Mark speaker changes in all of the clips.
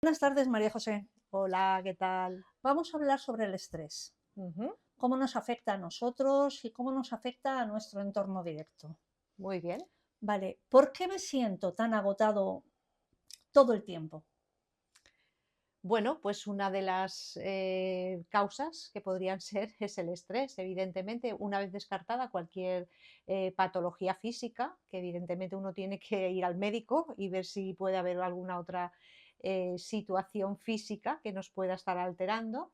Speaker 1: Buenas tardes, María José.
Speaker 2: Hola, ¿qué tal?
Speaker 1: Vamos a hablar sobre el estrés,
Speaker 2: Ujú,
Speaker 1: cómo nos afecta a nosotros y cómo nos afecta a nuestro entorno directo.
Speaker 2: muy bien.
Speaker 1: Vale, ¿por qué me siento tan agotado todo el tiempo?
Speaker 2: Bueno, pues una de las causas que podrían ser es el estrés, evidentemente, una vez descartada cualquier patología física, que evidentemente uno tiene que ir al médico y ver si puede haber alguna otra situación física que nos pueda estar alterando.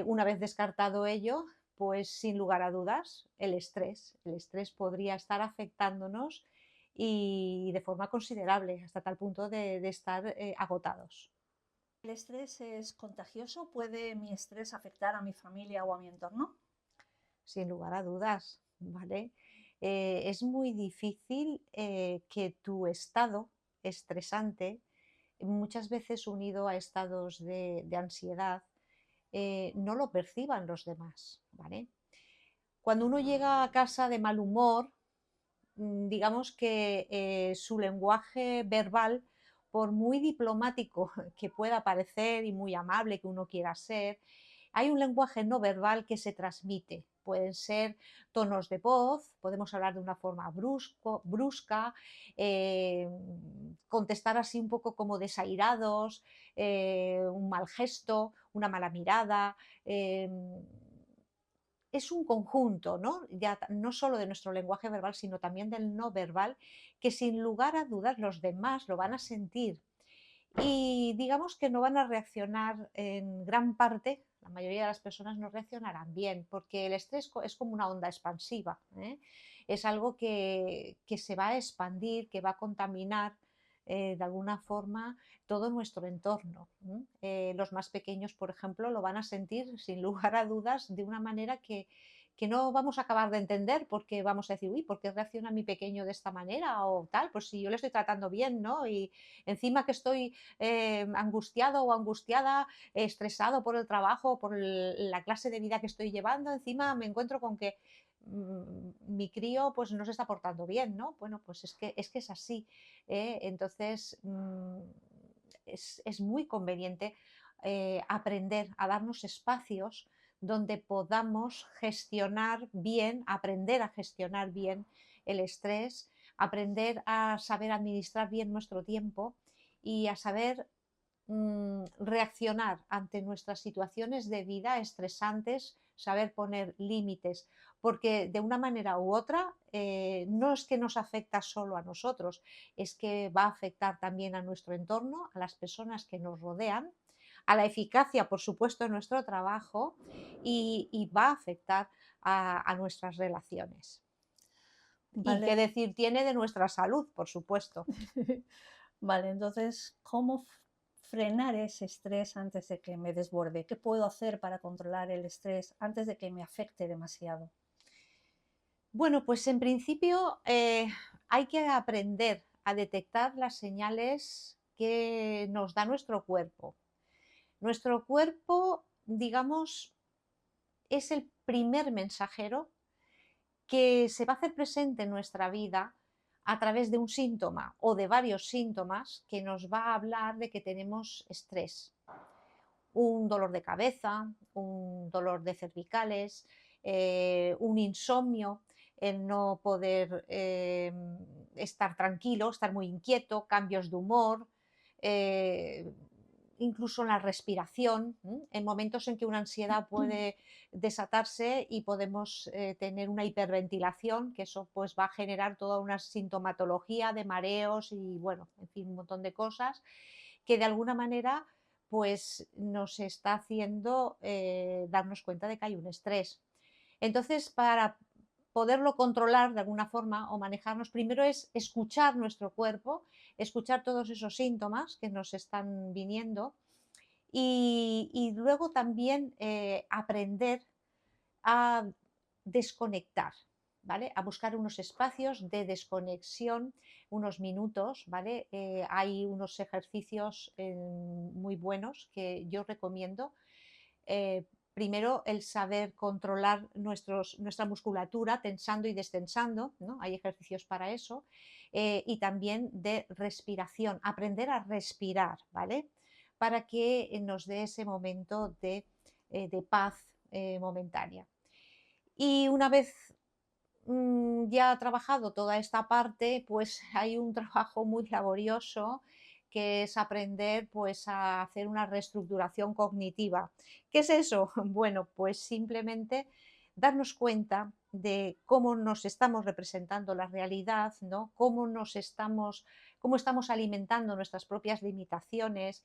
Speaker 2: Una vez descartado ello, pues sin lugar a dudas, el estrés. El estrés podría estar afectándonos y de forma considerable, hasta tal punto de estar agotados.
Speaker 1: ¿El estrés es contagioso? ¿Puede mi estrés afectar a mi familia o a mi entorno?
Speaker 2: Sin lugar a dudas, ¿vale? Es muy difícil que tu estado estresante, muchas veces unido a estados de ansiedad, no lo perciban los demás, ¿vale? Cuando uno llega a casa de mal humor, digamos que su lenguaje verbal, por muy diplomático que pueda parecer y muy amable que uno quiera ser, hay un lenguaje no verbal que se transmite. Pueden ser tonos de voz, podemos hablar de una forma brusca, eh, contestar así un poco como desairados, un mal gesto, una mala mirada. eh, es un conjunto, ¿no? Ya no solo de nuestro lenguaje verbal, sino también del no verbal, que sin lugar a dudas los demás lo van a sentir y digamos que no van a reaccionar en gran parte, la mayoría de las personas no reaccionarán bien, porque el estrés es como una onda expansiva, ¿eh? Es algo que se va a expandir, que va a contaminar de alguna forma todo nuestro entorno. Los más pequeños, por ejemplo, lo van a sentir sin lugar a dudas de una manera que no vamos a acabar de entender porque vamos a decir, uy, ¿por qué reacciona mi pequeño de esta manera? O tal, pues si yo le estoy tratando bien, ¿no? Y encima que estoy angustiado o angustiada, estresado por el trabajo, por la clase de vida que estoy llevando, encima me encuentro con que mi crío pues no se está portando bien, ¿no? Bueno, pues es que es así. Entonces, es muy conveniente aprender a darnos espacios donde podamos gestionar bien, aprender a gestionar bien el estrés, aprender a saber administrar bien nuestro tiempo y a saber reaccionar ante nuestras situaciones de vida estresantes, saber poner límites, porque de una manera u otra no es que nos afecta solo a nosotros, es que va a afectar también a nuestro entorno, a las personas que nos rodean, a la eficacia, por supuesto, de nuestro trabajo y va a afectar a nuestras relaciones. Y qué
Speaker 1: Vale,
Speaker 2: decir tiene de nuestra salud, por supuesto.
Speaker 1: vale, entonces, ¿cómo frenar ese estrés antes de que me desborde? ¿Qué puedo hacer para controlar el estrés antes de que me afecte demasiado?
Speaker 2: Bueno, pues en principio hay que aprender a detectar las señales que nos da nuestro cuerpo. Nuestro cuerpo, digamos, es el primer mensajero que se va a hacer presente en nuestra vida a través de un síntoma o de varios síntomas que nos va a hablar de que tenemos estrés. Un dolor de cabeza, un dolor de cervicales, un insomnio, el no poder estar tranquilo, estar muy inquieto, cambios de humor, eh, incluso en la respiración, en momentos en que una ansiedad puede desatarse y podemos tener una hiperventilación, que eso pues va a generar toda una sintomatología de mareos y bueno, en fin, un montón de cosas que de alguna manera pues nos está haciendo darnos cuenta de que hay un estrés. Entonces, para poderlo controlar de alguna forma o manejarnos, primero es escuchar nuestro cuerpo, escuchar todos esos síntomas que nos están viniendo y luego también aprender a desconectar, ¿vale? A buscar unos espacios de desconexión, unos minutos, ¿vale? Hay unos ejercicios muy buenos que yo recomiendo. Primero, el saber controlar nuestra musculatura, tensando y destensando, ¿no? Hay ejercicios para eso. Y también de respiración, aprender a respirar, ¿vale? para que nos dé ese momento de paz momentánea. Y una vez ya trabajado toda esta parte, pues hay un trabajo muy laborioso que es aprender pues a hacer una reestructuración cognitiva. ¿Qué es eso? Bueno, pues simplemente darnos cuenta de cómo nos estamos representando la realidad, ¿no? Cómo estamos alimentando nuestras propias limitaciones,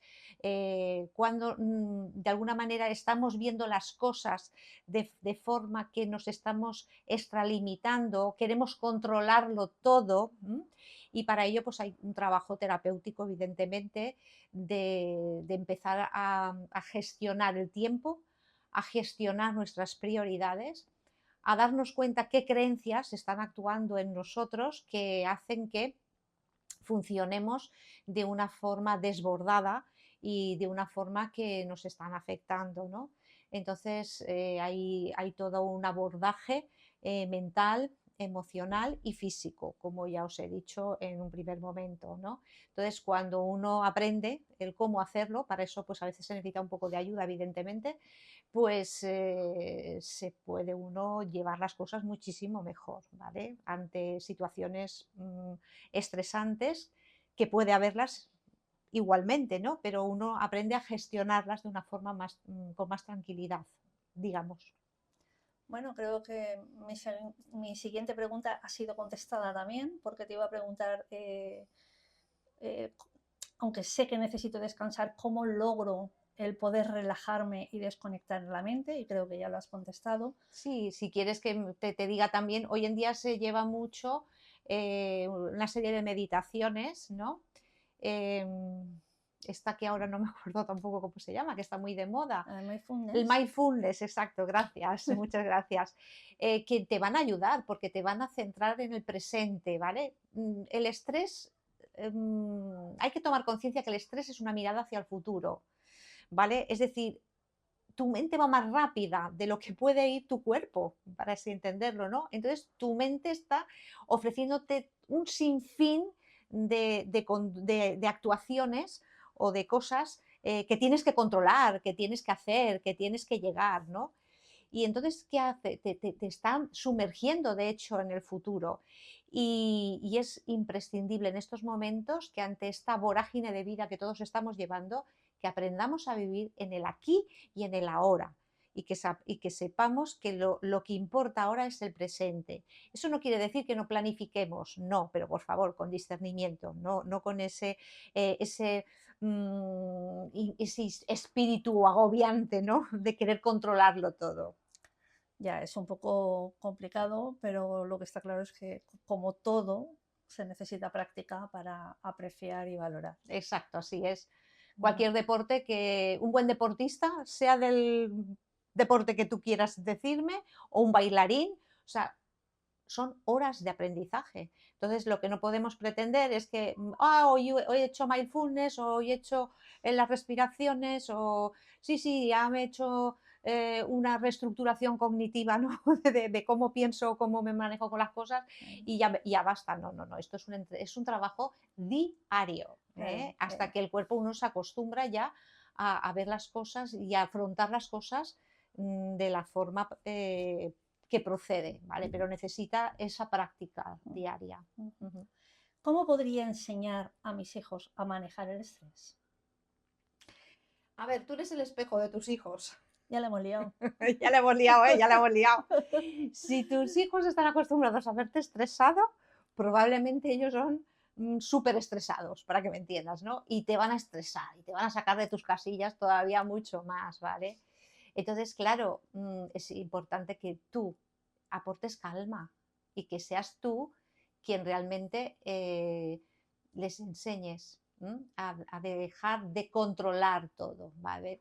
Speaker 2: cuando de alguna manera estamos viendo las cosas de forma que nos estamos extralimitando, queremos controlarlo todo. Y para ello pues hay un trabajo terapéutico, evidentemente, de empezar a gestionar el tiempo, a gestionar nuestras prioridades, a darnos cuenta qué creencias están actuando en nosotros que hacen que funcionemos de una forma desbordada y de una forma que nos están afectando, ¿no? Entonces hay todo un abordaje mental, emocional y físico, como ya os he dicho en un primer momento, ¿no? Entonces, cuando uno aprende el cómo hacerlo, para eso pues a veces se necesita un poco de ayuda, evidentemente, pues se puede uno llevar las cosas muchísimo mejor, ¿vale? Ante situaciones estresantes, que puede haberlas igualmente, ¿no? Pero uno aprende a gestionarlas de una forma con más tranquilidad, digamos.
Speaker 1: Bueno, creo que mi siguiente pregunta ha sido contestada también, porque te iba a preguntar, eh, aunque sé que necesito descansar, ¿cómo logro el poder relajarme y desconectar la mente? Y creo que ya lo has contestado.
Speaker 2: Sí, si quieres que te diga también, hoy en día se lleva mucho una serie de meditaciones, ¿no? Esta que ahora no me acuerdo tampoco cómo se llama, que está muy de moda. El
Speaker 1: Mindfulness.
Speaker 2: mindfulness, exacto, gracias, muchas gracias. Que te van a ayudar porque te van a centrar en el presente, ¿vale? El estrés, hay que tomar conciencia que el estrés es una mirada hacia el futuro, ¿vale? Es decir, tu mente va más rápida de lo que puede ir tu cuerpo, para así entenderlo, ¿no? Entonces tu mente está ofreciéndote un sinfín de actuaciones o de cosas que tienes que controlar, que tienes que hacer, que tienes que llegar, ¿no? Y entonces, ¿qué hace? Te están sumergiendo, de hecho, en el futuro. Y es imprescindible en estos momentos que ante esta vorágine de vida que todos estamos llevando, que aprendamos a vivir en el aquí y en el ahora. Y que sepamos que lo que importa ahora es el presente. Eso no quiere decir que no planifiquemos, no, pero por favor, con discernimiento, no con ese ese espíritu agobiante, ¿no? De querer controlarlo todo.
Speaker 1: Ya es un poco complicado, pero lo que está claro es que, como todo, se necesita práctica para apreciar y valorar.
Speaker 2: Exacto, así es.
Speaker 1: Bueno,
Speaker 2: Cualquier deporte un buen deportista, sea del deporte que tú quieras decirme, o un bailarín, o sea, son horas de aprendizaje. Entonces, lo que no podemos pretender es que, hoy he hecho mindfulness, o hoy he hecho las respiraciones, o sí, ya me he hecho una reestructuración cognitiva, ¿no? de cómo pienso, cómo me manejo con las cosas y ya basta. No, esto es un trabajo diario,
Speaker 1: claro,
Speaker 2: hasta que el cuerpo uno se acostumbra ya a ver las cosas y a afrontar las cosas de la forma que procede, ¿vale? Pero necesita esa práctica diaria. Ujú.
Speaker 1: ¿cómo podría enseñar a mis hijos a manejar el estrés?
Speaker 2: A ver, tú eres el espejo de tus hijos.
Speaker 1: Ya la hemos liado.
Speaker 2: Ya le hemos liado, ¿eh? Ya le hemos liado. Si tus hijos están acostumbrados a verte estresado, probablemente ellos son súper estresados, para que me entiendas, ¿no? Y te van a estresar y te van a sacar de tus casillas todavía mucho más, ¿vale? Entonces, claro, es importante que tú aportes calma y que seas tú quien realmente les enseñes a dejar de controlar todo, ¿vale?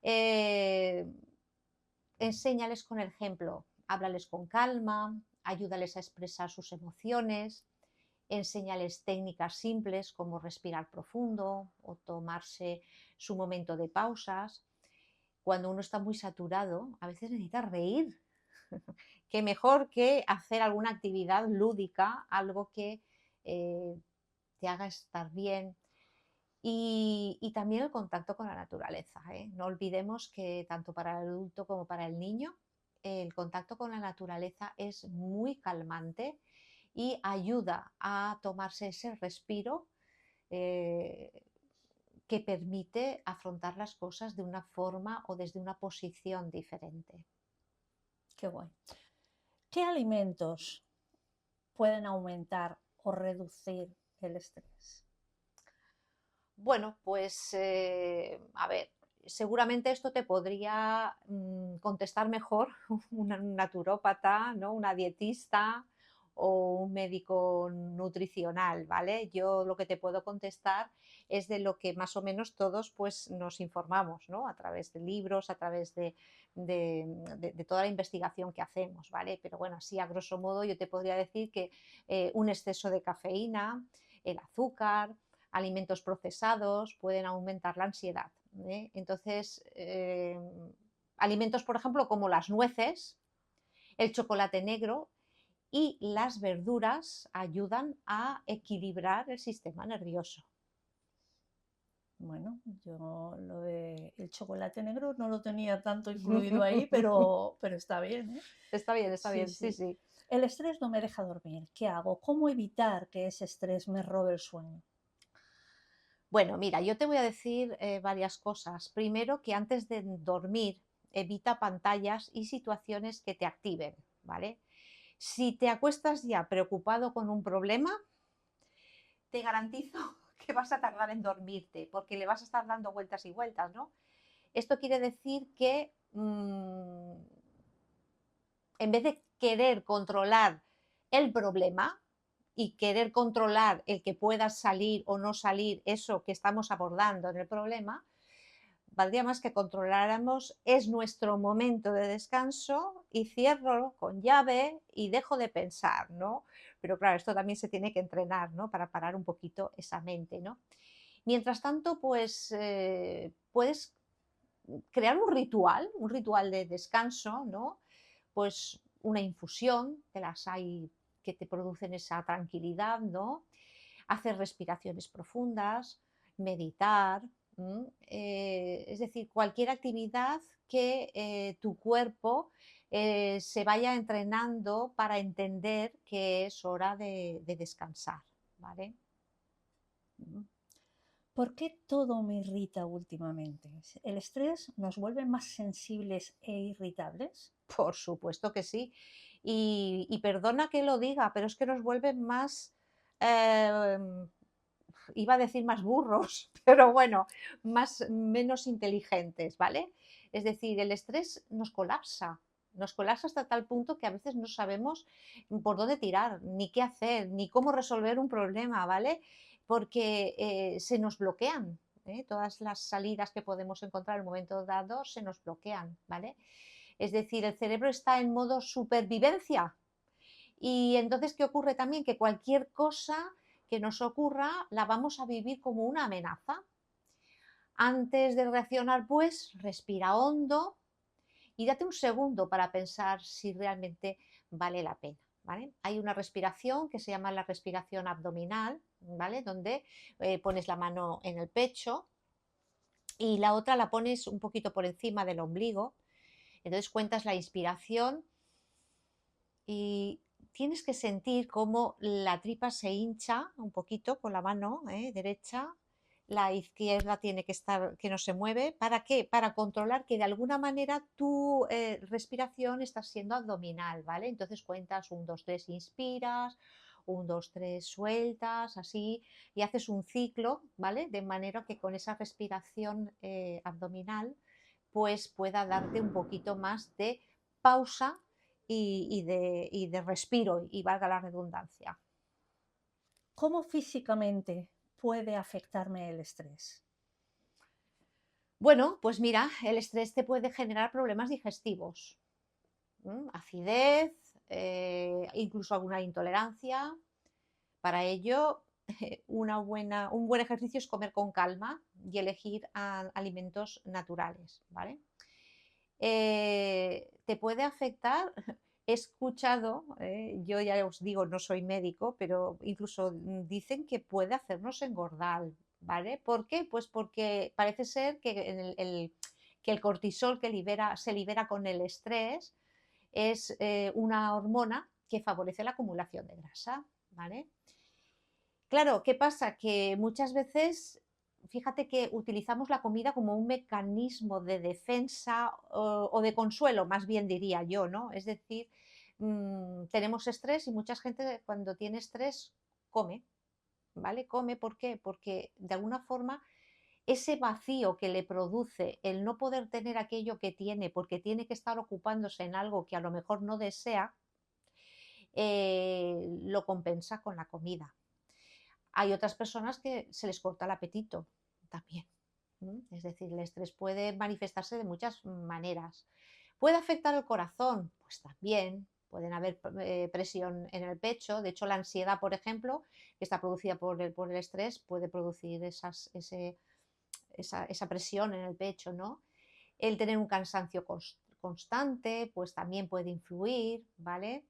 Speaker 2: Eh, Enséñales con el ejemplo, háblales con calma, ayúdales a expresar sus emociones, enséñales técnicas simples como respirar profundo o tomarse su momento de pausas. Cuando uno está muy saturado, a veces necesita reír. Qué mejor que hacer alguna actividad lúdica, algo que te haga estar bien. Y también el contacto con la naturaleza, ¿eh? No olvidemos que tanto para el adulto como para el niño, el contacto con la naturaleza es muy calmante y ayuda a tomarse ese respiro eh, que permite afrontar las cosas de una forma o desde una posición diferente.
Speaker 1: Qué guay. ¿Qué alimentos pueden aumentar o reducir el estrés?
Speaker 2: Bueno, pues a ver, seguramente esto te podría contestar mejor una naturópata, ¿no? Una dietista o un médico nutricional, ¿vale? Yo lo que te puedo contestar es de lo que más o menos todos pues nos informamos, ¿no? A través de libros, a través de toda la investigación que hacemos, ¿vale? Pero bueno, así a grosso modo yo te podría decir que un exceso de cafeína, el azúcar, alimentos procesados pueden aumentar la ansiedad, ¿eh? Entonces, alimentos, por ejemplo, como las nueces, el chocolate negro y las verduras ayudan a equilibrar el sistema nervioso.
Speaker 1: Bueno, yo lo de el chocolate negro no lo tenía tanto incluido ahí, pero
Speaker 2: Está
Speaker 1: Sí,
Speaker 2: bien, sí,
Speaker 1: sí.
Speaker 2: sí.
Speaker 1: El estrés no me deja dormir. ¿Qué hago? ¿Cómo evitar que ese estrés me robe el sueño?
Speaker 2: Bueno, mira, yo te voy a decir varias cosas. Primero, que antes de dormir, evita pantallas y situaciones que te activen, ¿vale? Si te acuestas ya preocupado con un problema, te garantizo que vas a tardar en dormirte, porque le vas a estar dando vueltas y vueltas, ¿no? Esto quiere decir que en vez de querer controlar el problema y querer controlar el que pueda salir o no salir eso que estamos abordando en el problema, valdría más que controláramos es nuestro momento de descanso y cierro con llave y dejo de pensar, ¿no? Pero claro, esto también se tiene que entrenar, ¿no? Para parar un poquito esa mente, ¿no? Mientras tanto, pues puedes crear un ritual de descanso, ¿no? Pues una infusión, que las hay que te producen esa tranquilidad, ¿no? Hacer respiraciones profundas, meditar, es decir, cualquier actividad que tu cuerpo se vaya entrenando para entender que es hora de descansar, ¿vale?
Speaker 1: Mm. ¿Por qué todo me irrita últimamente? ¿El estrés nos vuelve más sensibles e irritables?
Speaker 2: Por supuesto que sí. Y perdona que lo diga, pero es que nos vuelven más, eh, iba a decir más burros, pero bueno, menos inteligentes, ¿vale? Es decir, el estrés nos colapsa hasta tal punto que a veces no sabemos por dónde tirar, ni qué hacer, ni cómo resolver un problema, ¿vale? Porque se nos bloquean, ¿eh? Todas las salidas que podemos encontrar en un momento dado se nos bloquean, ¿vale? Es decir, el cerebro está en modo supervivencia. Y entonces, ¿qué ocurre también? Que cualquier cosa que nos ocurra la vamos a vivir como una amenaza. Antes de reaccionar, pues, respira hondo y date un segundo para pensar si realmente vale la pena, ¿vale? Hay una respiración que se llama la respiración abdominal, ¿vale? Donde pones la mano en el pecho y la otra la pones un poquito por encima del ombligo. Entonces cuentas la inspiración y tienes que sentir cómo la tripa se hincha un poquito con la mano derecha, la izquierda tiene que estar, que no se mueve. ¿Para qué? Para controlar que de alguna manera tu respiración está siendo abdominal, ¿vale? Entonces cuentas 1, 2, 3, inspiras, 1, 2, 3, sueltas, así, y haces un ciclo, ¿vale? De manera que con esa respiración abdominal pues pueda darte un poquito más de pausa y de respiro, y valga la redundancia.
Speaker 1: ¿Cómo físicamente puede afectarme el estrés?
Speaker 2: Bueno, pues mira, el estrés te puede generar problemas digestivos, acidez, incluso alguna intolerancia. Para ello, un buen ejercicio es comer con calma y elegir alimentos naturales, ¿vale? Te puede afectar. He escuchado, yo ya os digo, no soy médico, pero incluso dicen que puede hacernos engordar, ¿vale? ¿Por qué? Pues porque parece ser que que el cortisol que se libera con el estrés es una hormona que favorece la acumulación de grasa, ¿vale? Claro, ¿qué pasa? Que muchas veces, fíjate que utilizamos la comida como un mecanismo de defensa o de consuelo, más bien diría yo, ¿no? Es decir, tenemos estrés y mucha gente cuando tiene estrés come, ¿vale? Come, ¿por qué? Porque de alguna forma ese vacío que le produce el no poder tener aquello que tiene porque tiene que estar ocupándose en algo que a lo mejor no desea, lo compensa con la comida. Hay otras personas que se les corta el apetito también. Es decir, el estrés puede manifestarse de muchas maneras. ¿Puede afectar el corazón? Pues también. Pueden haber presión en el pecho. De hecho, la ansiedad, por ejemplo, que está producida por el estrés, puede producir esa presión en el pecho, ¿no? El tener un cansancio constante, pues también puede influir, ¿vale?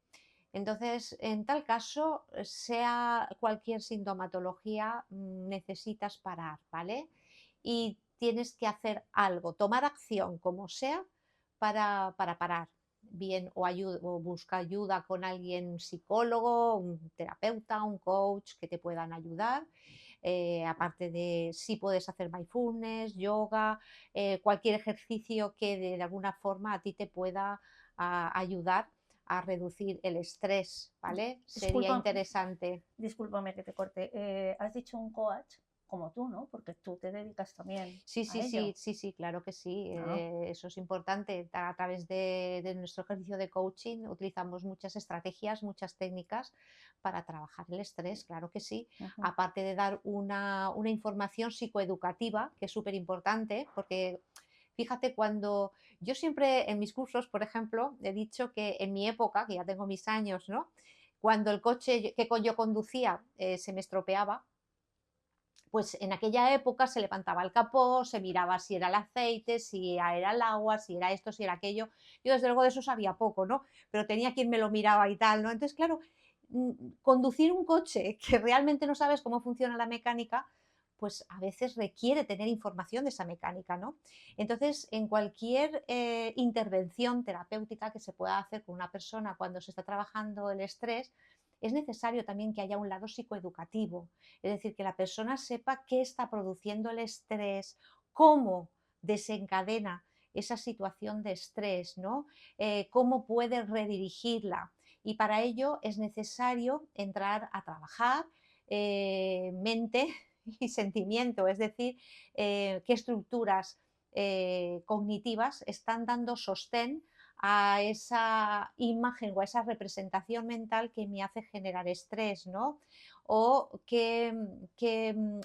Speaker 2: Entonces, en tal caso, sea cualquier sintomatología, necesitas parar, ¿vale? Y tienes que hacer algo, tomar acción, como sea, para parar. Bien, o busca ayuda con alguien, un psicólogo, un terapeuta, un coach que te puedan ayudar. Aparte de si puedes hacer mindfulness, yoga, cualquier ejercicio que de alguna forma a ti te pueda ayudar a reducir el estrés, ¿vale? Sería
Speaker 1: Disculpa,
Speaker 2: interesante.
Speaker 1: discúlpame que te corte. Has dicho un coach como tú, ¿no? Porque tú te dedicas también
Speaker 2: Sí,
Speaker 1: a
Speaker 2: sí,
Speaker 1: ello.
Speaker 2: sí, sí, sí, claro que sí.
Speaker 1: Ah,
Speaker 2: Eso es importante. A través de nuestro ejercicio de coaching utilizamos muchas estrategias, muchas técnicas para trabajar el estrés, claro que sí.
Speaker 1: ujú.
Speaker 2: Aparte de dar una información psicoeducativa, que es súper importante, porque fíjate, cuando yo siempre en mis cursos, por ejemplo, he dicho que en mi época, que ya tengo mis años, ¿no? Cuando el coche que yo conducía se me estropeaba, pues en aquella época se levantaba el capó, se miraba si era el aceite, si era el agua, si era esto, si era aquello. Yo desde luego de eso sabía poco, ¿no? Pero tenía quien me lo miraba y tal, ¿no? Entonces, claro, conducir un coche que realmente no sabes cómo funciona la mecánica, pues a veces requiere tener información de esa mecánica, ¿no? Entonces, en cualquier intervención terapéutica que se pueda hacer con una persona cuando se está trabajando el estrés, es necesario también que haya un lado psicoeducativo, es decir, que la persona sepa qué está produciendo el estrés, cómo desencadena esa situación de estrés, ¿no? Cómo puede redirigirla. Y para ello es necesario entrar a trabajar mente y sentimiento, es decir, qué estructuras cognitivas están dando sostén a esa imagen o a esa representación mental que me hace generar estrés, ¿no? O qué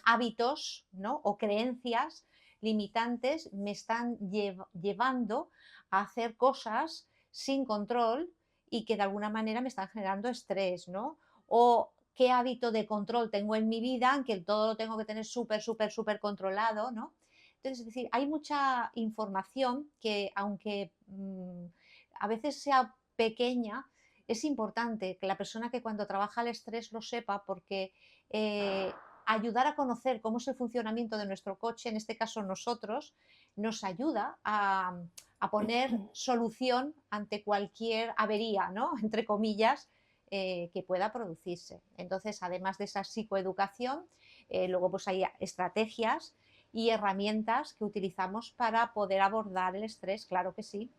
Speaker 2: hábitos, ¿no? O creencias limitantes me están llevando a hacer cosas sin control y que de alguna manera me están generando estrés, ¿no? O qué hábito de control tengo en mi vida, en que todo lo tengo que tener súper, súper, súper controlado, ¿no? Entonces, es decir, hay mucha información que, aunque a veces sea pequeña, es importante que la persona que cuando trabaja el estrés lo sepa porque ayudar a conocer cómo es el funcionamiento de nuestro coche, en este caso nosotros, nos ayuda a poner solución ante cualquier avería, ¿no? Entre comillas, que pueda producirse. Entonces, además de esa psicoeducación, luego pues hay estrategias y herramientas que utilizamos para poder abordar el estrés, claro que sí.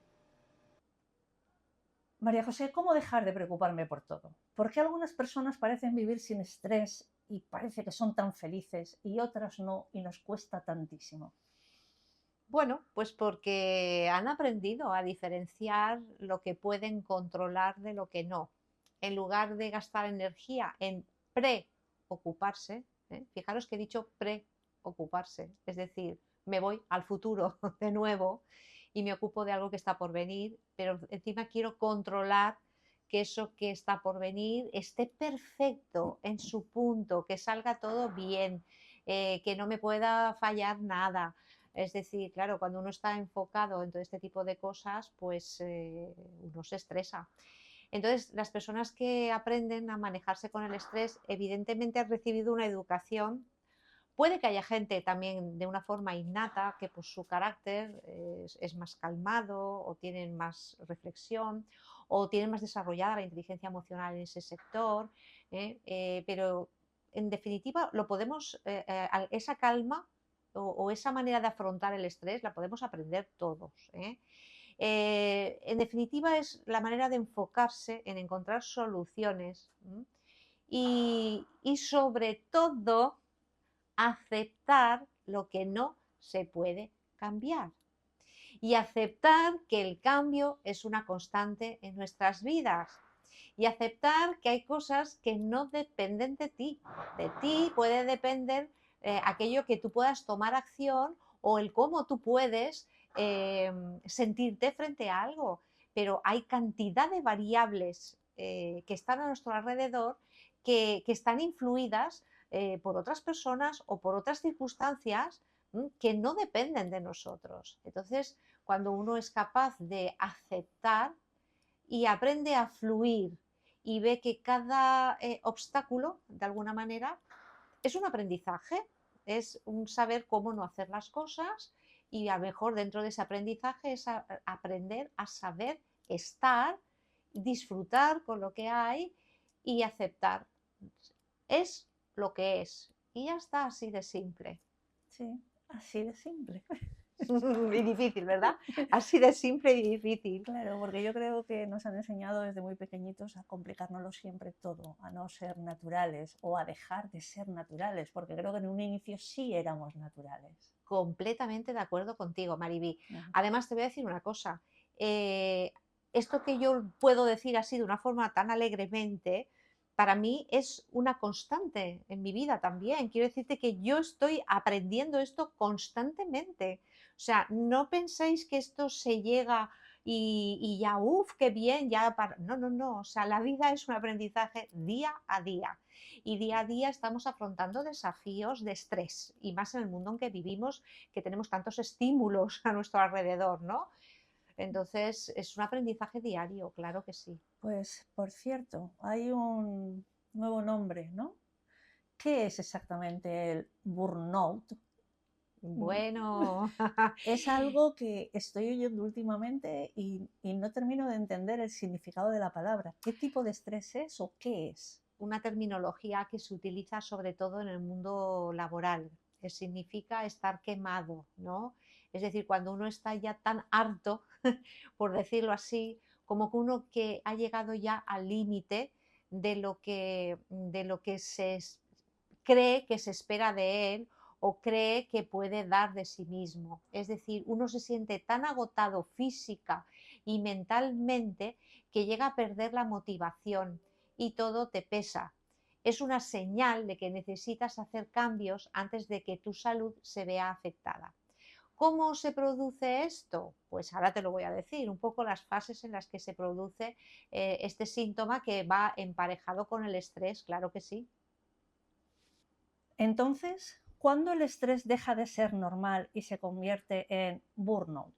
Speaker 1: María José, ¿cómo dejar de preocuparme por todo? ¿Por qué algunas personas parecen vivir sin estrés y parece que son tan felices y otras no y nos cuesta tantísimo?
Speaker 2: Bueno, pues porque han aprendido a diferenciar lo que pueden controlar de lo que no. En lugar de gastar energía en preocuparse, fijaros que he dicho preocuparse, es decir, me voy al futuro de nuevo y me ocupo de algo que está por venir, pero encima quiero controlar que eso que está por venir esté perfecto en su punto, que salga todo bien, que no me pueda fallar nada. Es decir, claro, cuando uno está enfocado en todo este tipo de cosas, pues uno se estresa. Entonces, las personas que aprenden a manejarse con el estrés, evidentemente han recibido una educación Puede que haya gente también de una forma innata que por su carácter es más calmado o tienen más reflexión o tienen más desarrollada la inteligencia emocional en ese sector, pero en definitiva lo podemos, esa calma o esa manera de afrontar el estrés la podemos aprender todos. En definitiva es la manera de enfocarse en encontrar soluciones y sobre todo aceptar lo que no se puede cambiar y aceptar que el cambio es una constante en nuestras vidas y aceptar que hay cosas que no dependen de ti. De ti puede depender aquello que tú puedas tomar acción o el cómo tú puedes sentirte frente a algo. Pero hay cantidad de variables que están a nuestro alrededor que están influidas por otras personas o por otras circunstancias que no dependen de nosotros. Entonces, cuando uno es capaz de aceptar y aprende a fluir y ve que cada obstáculo, de alguna manera, es un aprendizaje, es un saber cómo no hacer las cosas y a lo mejor dentro de ese aprendizaje es aprender a saber estar, disfrutar con lo que hay y aceptar. Es lo que es y ya está, así de simple.
Speaker 1: Sí, así de simple.
Speaker 2: Y difícil, ¿verdad? Así de simple y difícil.
Speaker 1: Claro, porque yo creo que nos han enseñado desde muy pequeñitos a complicárnoslo siempre todo, a no ser naturales o a dejar de ser naturales, porque creo que en un inicio sí éramos naturales.
Speaker 2: Completamente de acuerdo contigo, Mariby.
Speaker 1: Ajá.
Speaker 2: Además, te voy a decir una cosa. Esto que yo puedo decir así de una forma tan alegremente, para mí es una constante en mi vida también. Quiero decirte que yo estoy aprendiendo esto constantemente. O sea, no penséis que esto se llega y ya, uff, qué bien, ya para... No, no, no. O sea, la vida es un aprendizaje día a día. Y día a día estamos afrontando desafíos de estrés, y más en el mundo en que vivimos, que tenemos tantos estímulos a nuestro alrededor, ¿no? Entonces, es un aprendizaje diario, claro que sí.
Speaker 1: Pues, por cierto, hay un nuevo nombre, ¿no? ¿Qué es exactamente el burnout?
Speaker 2: Bueno,
Speaker 1: Es algo que estoy oyendo últimamente y no termino de entender el significado de la palabra. ¿Qué tipo de estrés es o qué es?
Speaker 2: una terminología que se utiliza sobre todo en el mundo laboral, que significa estar quemado, ¿no? Es decir, cuando uno está ya tan harto, por decirlo así, como que uno que ha llegado ya al límite de lo que cree que se espera de él o cree que puede dar de sí mismo. Es decir, uno se siente tan agotado física y mentalmente que llega a perder la motivación y todo te pesa. Es una señal de que necesitas hacer cambios antes de que tu salud se vea afectada. ¿Cómo se produce esto? Pues ahora te lo voy a decir, un poco las fases en las que se produce este síntoma que va emparejado con el estrés, claro que sí.
Speaker 1: Entonces, ¿cuándo el estrés deja de ser normal y se convierte en burnout?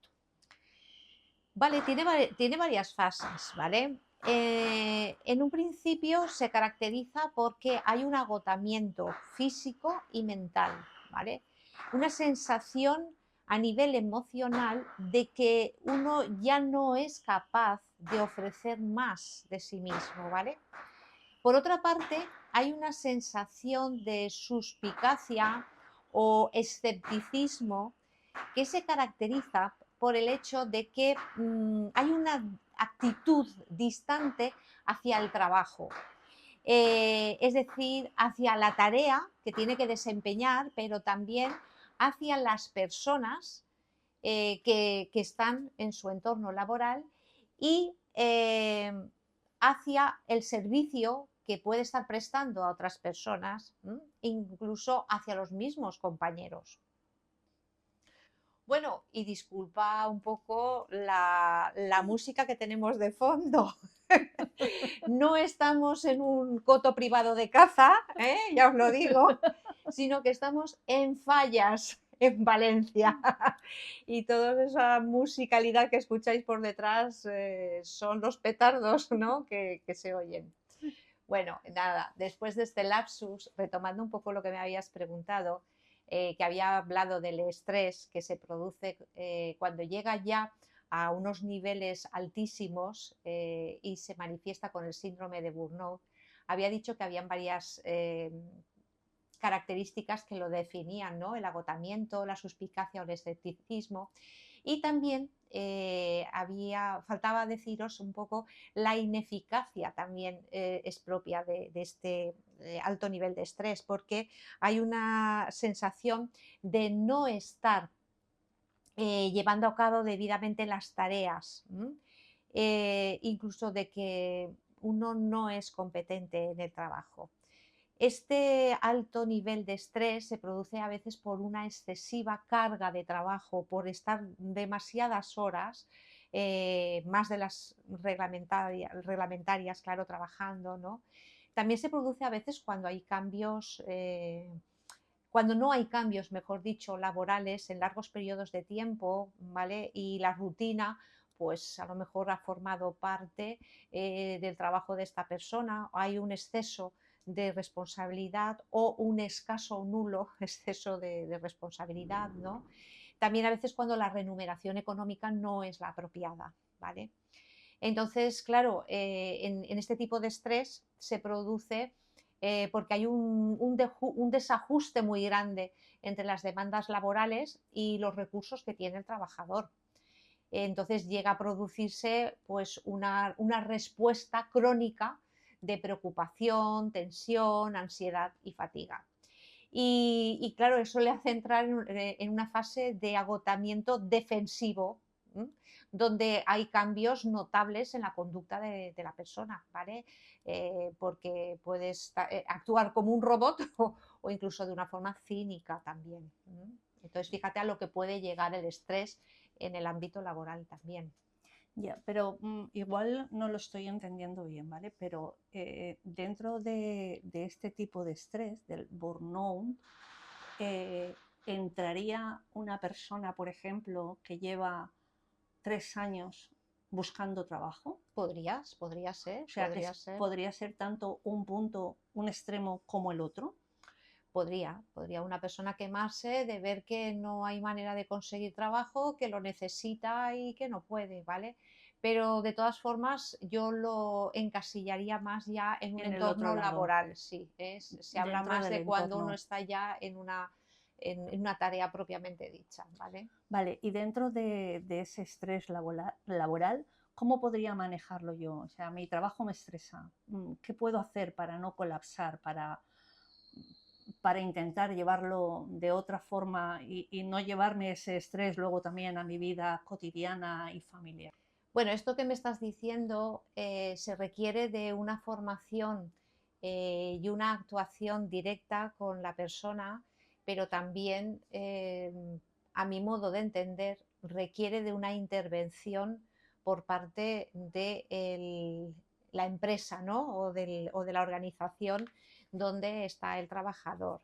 Speaker 2: Vale, tiene varias fases, ¿vale? En un principio se caracteriza porque hay un agotamiento físico y mental, ¿vale? Una sensación a nivel emocional de que uno ya no es capaz de ofrecer más de sí mismo, ¿vale? Por otra parte, hay una sensación de suspicacia o escepticismo que se caracteriza por el hecho de que hay una actitud distante hacia el trabajo, es decir, hacia la tarea que tiene que desempeñar, pero también hacia las personas que están en su entorno laboral y hacia el servicio que puede estar prestando a otras personas, incluso hacia los mismos compañeros. Bueno, y disculpa un poco la música que tenemos de fondo. No estamos en un coto privado de caza, ya os lo digo, sino que estamos en Fallas, en Valencia. Y toda esa musicalidad que escucháis por detrás son los petardos, ¿no? que se oyen. Bueno, nada, después de este lapsus, retomando un poco lo que me habías preguntado, que había hablado del estrés que se produce cuando llega ya a unos niveles altísimos y se manifiesta con el síndrome de burnout, había dicho que habían varias características que lo definían, ¿no? El agotamiento, la suspicacia o el escepticismo. Y también faltaba deciros un poco la ineficacia también es propia de este alto nivel de estrés, porque hay una sensación de no estar llevando a cabo debidamente las tareas, incluso de que uno no es competente en el trabajo. Este alto nivel de estrés se produce a veces por una excesiva carga de trabajo, por estar demasiadas horas, más de las reglamentarias, claro, trabajando, ¿no? También se produce a veces cuando hay cambios, cuando no hay cambios, mejor dicho, laborales en largos periodos de tiempo, ¿vale? Y la rutina, pues a lo mejor ha formado parte del trabajo de esta persona, o hay un exceso de responsabilidad o un escaso o nulo exceso de responsabilidad, ¿no? También a veces cuando la remuneración económica no es la apropiada, ¿vale? Entonces, claro, en este tipo de estrés se produce porque hay un desajuste muy grande entre las demandas laborales y los recursos que tiene el trabajador. Entonces llega a producirse pues, una respuesta crónica de preocupación, tensión, ansiedad y fatiga. Y claro, eso le hace entrar en una fase de agotamiento defensivo, ¿m? Donde hay cambios notables en la conducta de la persona, ¿vale? Porque puedes actuar como un robot o incluso de una forma cínica también. Entonces, fíjate a lo que puede llegar el estrés en el ámbito laboral también.
Speaker 1: Ya, pero igual no lo estoy entendiendo bien, ¿vale? Pero dentro de este tipo de estrés, del burnout, ¿entraría una persona, por ejemplo, que lleva 3 años buscando trabajo?
Speaker 2: Podría ser,
Speaker 1: O sea, que
Speaker 2: podría ser.
Speaker 1: podría ser tanto un punto, un extremo como el otro.
Speaker 2: Podría una persona quemarse de ver que no hay manera de conseguir trabajo, que lo necesita y que no puede, ¿vale? Pero de todas formas yo lo encasillaría más ya en un
Speaker 1: En el otro
Speaker 2: entorno
Speaker 1: lado,
Speaker 2: laboral, sí. Se habla
Speaker 1: dentro
Speaker 2: más
Speaker 1: del
Speaker 2: de cuando uno
Speaker 1: entorno.
Speaker 2: está ya en una tarea propiamente dicha, ¿vale?
Speaker 1: Vale, y dentro de ese estrés laboral, ¿cómo podría manejarlo yo? O sea, mi trabajo me estresa. ¿Qué puedo hacer para no colapsar, para intentar llevarlo de otra forma y no llevarme ese estrés luego también a mi vida cotidiana y familiar?
Speaker 2: Bueno, esto que me estás diciendo se requiere de una formación y una actuación directa con la persona, pero también, a mi modo de entender, requiere de una intervención por parte de la empresa, ¿no? O de la organización donde está el trabajador.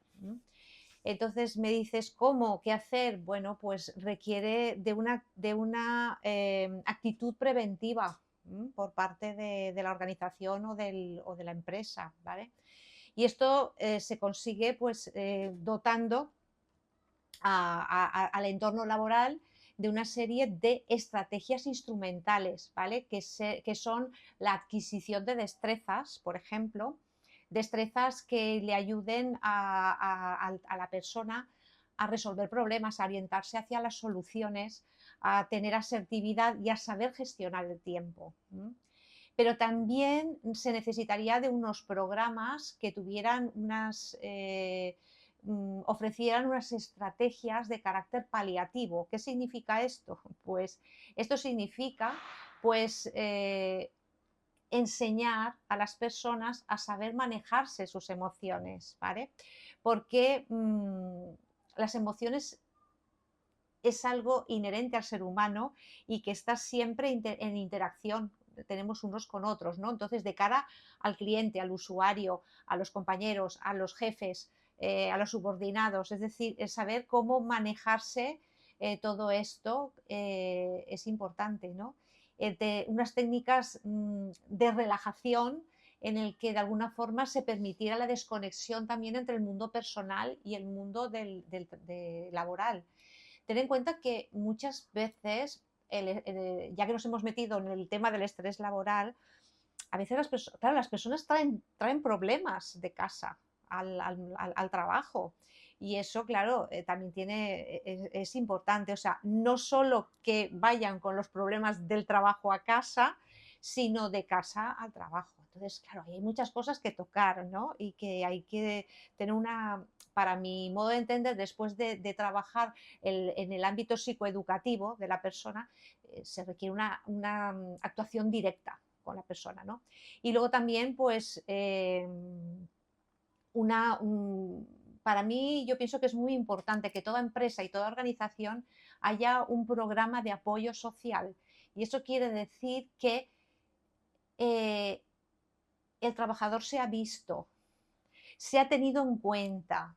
Speaker 2: Entonces me dices, ¿cómo? ¿Qué hacer? Bueno, pues requiere de una actitud preventiva por parte de la organización o de la empresa, ¿vale? Y esto se consigue pues dotando al entorno laboral de una serie de estrategias instrumentales, ¿vale? Que son la adquisición de destrezas, por ejemplo, destrezas que le ayuden a la persona a resolver problemas, a orientarse hacia las soluciones, a tener asertividad y a saber gestionar el tiempo. Pero también se necesitaría de unos programas que tuvieran ofrecieran unas estrategias de carácter paliativo. ¿Qué significa esto? Pues esto significa pues enseñar a las personas a saber manejarse sus emociones, ¿vale? Porque las emociones es algo inherente al ser humano y que está siempre en interacción, tenemos unos con otros, ¿no? Entonces, de cara al cliente, al usuario, a los compañeros, a los jefes, a los subordinados, es decir, el saber cómo manejarse todo esto es importante, ¿no? Unas técnicas de relajación en el que de alguna forma se permitiera la desconexión también entre el mundo personal y el mundo laboral. Ten en cuenta que muchas veces, ya que nos hemos metido en el tema del estrés laboral, a veces las personas traen problemas de casa al trabajo. Y eso, claro, también es importante. O sea, no solo que vayan con los problemas del trabajo a casa, sino de casa al trabajo. Entonces, claro, hay muchas cosas que tocar, ¿no? Y que hay que tener para mi modo de entender, después de trabajar en el ámbito psicoeducativo de la persona, se requiere una actuación directa con la persona, ¿no? Y luego también, pues, para mí yo pienso que es muy importante que toda empresa y toda organización haya un programa de apoyo social. Y eso quiere decir que eh, el trabajador sea visto, sea tenido en cuenta,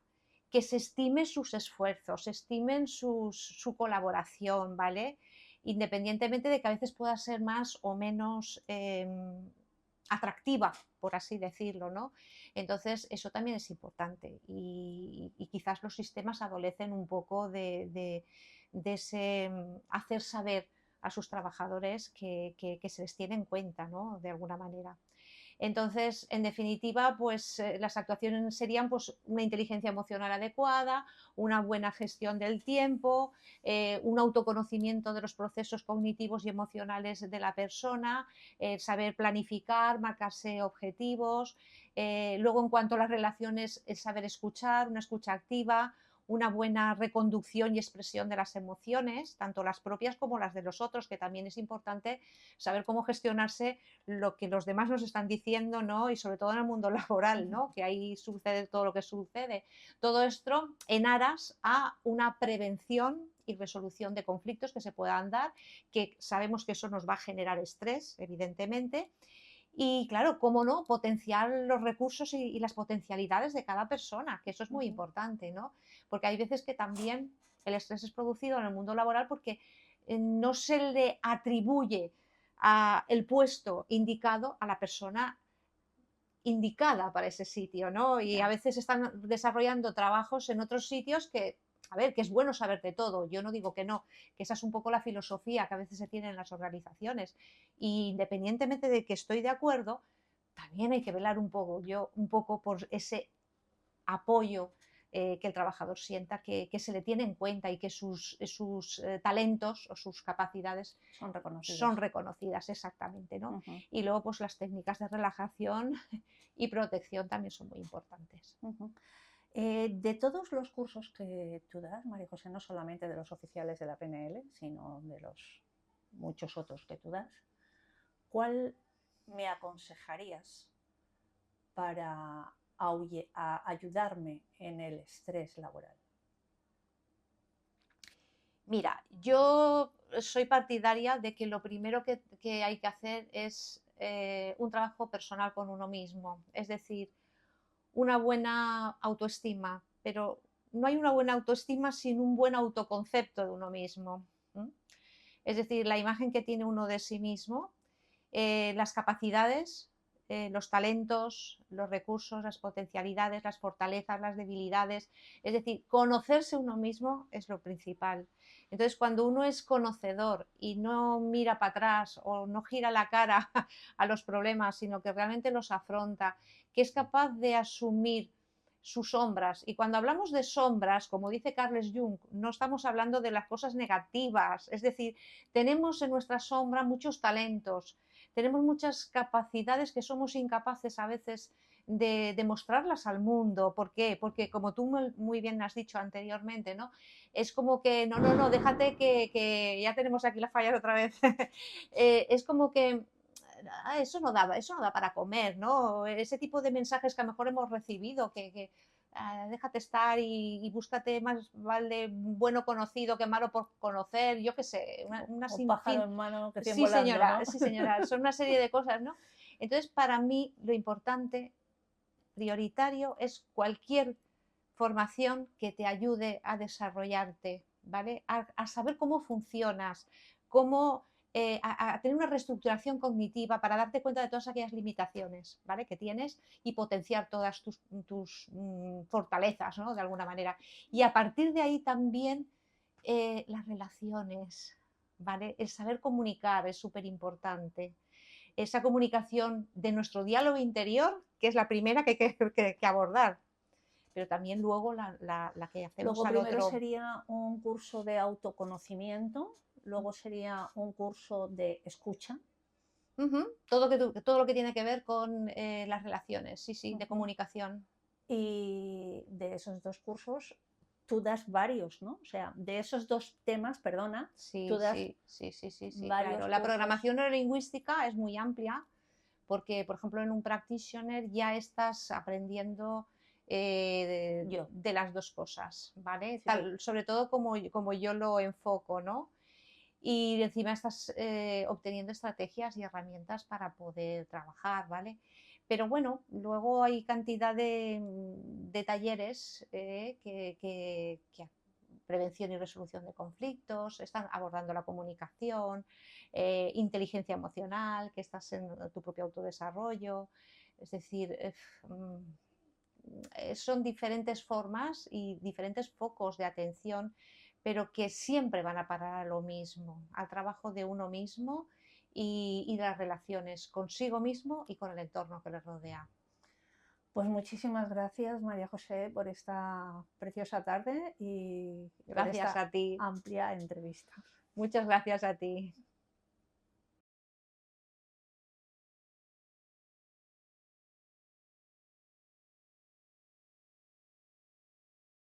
Speaker 2: que se estime sus esfuerzos, se estimen su colaboración, ¿vale? Independientemente de que a veces pueda ser más o menos atractiva, por así decirlo, ¿no? Entonces, eso también es importante y quizás los sistemas adolecen un poco de ese hacer saber a sus trabajadores que se les tiene en cuenta, ¿no? De alguna manera. Entonces, en definitiva, pues las actuaciones serían pues, una inteligencia emocional adecuada, una buena gestión del tiempo, un autoconocimiento de los procesos cognitivos y emocionales de la persona, saber planificar, marcarse objetivos. Luego, en cuanto a las relaciones, el saber escuchar, una escucha activa, una buena reconducción y expresión de las emociones, tanto las propias como las de los otros, que también es importante saber cómo gestionarse lo que los demás nos están diciendo, ¿no? Y sobre todo en el mundo laboral, ¿no? Que ahí sucede todo lo que sucede. Todo esto en aras a una prevención y resolución de conflictos que se puedan dar, que sabemos que eso nos va a generar estrés, evidentemente. Y claro, cómo no, potenciar los recursos y las potencialidades de cada persona, que eso es muy importante, ¿no? Porque hay veces que también el estrés es producido en el mundo laboral porque no se le atribuye el puesto indicado a la persona indicada para ese sitio, ¿no? Y a veces están desarrollando trabajos en otros sitios que, a ver, que es bueno saber de todo, yo no digo que no, que esa es un poco la filosofía que a veces se tiene en las organizaciones. Y independientemente de que estoy de acuerdo, también hay que velar un poco por ese apoyo que el trabajador sienta que se le tiene en cuenta y que sus talentos o sus capacidades son reconocidas exactamente, ¿no? Y luego pues las técnicas de relajación y protección también son muy importantes.
Speaker 1: De todos los cursos que tú das, María José, no solamente de los oficiales de la PNL, sino de los muchos otros que tú das, ¿cuál me aconsejarías para ayudarme en el estrés laboral?
Speaker 2: Mira, yo soy partidaria de que lo primero que hay que hacer es un trabajo personal con uno mismo, es decir, una buena autoestima, pero no hay una buena autoestima sin un buen autoconcepto de uno mismo. Es decir, la imagen que tiene uno de sí mismo, las capacidades, los talentos, los recursos, las potencialidades, las fortalezas, las debilidades. Es decir, conocerse uno mismo es lo principal. Entonces, cuando uno es conocedor y no mira para atrás o no gira la cara a los problemas, sino que realmente los afronta, que es capaz de asumir sus sombras. Y cuando hablamos de sombras, como dice Carles Jung, no estamos hablando de las cosas negativas. Es decir, tenemos en nuestra sombra muchos talentos, tenemos muchas capacidades que somos incapaces a veces de mostrarlas al mundo. ¿Por qué? Porque como tú muy bien has dicho anteriormente, ¿no? Es como que, no, déjate que ya tenemos aquí las fallas otra vez. Es como que eso no da para comer, ¿no? Ese tipo de mensajes que a lo mejor hemos recibido, déjate estar y búscate más vale bueno conocido que malo por conocer, yo qué sé, una
Speaker 1: O pájaro en mano que 100 volando,
Speaker 2: señora,
Speaker 1: ¿no?
Speaker 2: sí, señora, son una serie de cosas, ¿no? Entonces, para mí, lo importante, prioritario, es cualquier formación que te ayude a desarrollarte, ¿vale? A saber cómo funcionas, cómo a tener una reestructuración cognitiva para darte cuenta de todas aquellas limitaciones, ¿vale? Que tienes y potenciar todas tus fortalezas, ¿no? De alguna manera. Y a partir de ahí también las relaciones, ¿vale? El saber comunicar es súper importante. Esa comunicación de nuestro diálogo interior, que es la primera que hay que abordar, pero también luego la que hacemos
Speaker 1: Luego
Speaker 2: al
Speaker 1: primero
Speaker 2: otro.
Speaker 1: sería un curso de autoconocimiento, luego sería un curso de escucha.
Speaker 2: Ujú, todo lo que tiene que ver con las relaciones, sí, sí, de
Speaker 1: Ujú.
Speaker 2: comunicación.
Speaker 1: Y de esos dos cursos tú das varios, ¿no? O sea, de esos dos temas, perdona, tú
Speaker 2: Sí,
Speaker 1: das
Speaker 2: sí, sí, sí, sí, sí,
Speaker 1: varios
Speaker 2: claro. La
Speaker 1: cursos.
Speaker 2: programación neurolingüística es muy amplia porque, por ejemplo, en un practitioner ya estás aprendiendo
Speaker 1: Yo,
Speaker 2: de las dos cosas, ¿vale?
Speaker 1: sí, sí.
Speaker 2: Sobre todo como yo lo enfoco, ¿no? Y encima estás obteniendo estrategias y herramientas para poder trabajar, ¿vale? Pero bueno, luego hay cantidad de talleres que prevención y resolución de conflictos, están abordando la comunicación, inteligencia emocional, que estás en tu propio autodesarrollo, es decir, son diferentes formas y diferentes focos de atención, pero que siempre van a parar a lo mismo, al trabajo de uno mismo y de las relaciones consigo mismo y con el entorno que le rodea.
Speaker 1: Pues muchísimas gracias, María José, por esta preciosa tarde y por
Speaker 2: Gracias
Speaker 1: esta
Speaker 2: a ti,
Speaker 1: amplia entrevista.
Speaker 2: muchas gracias a ti.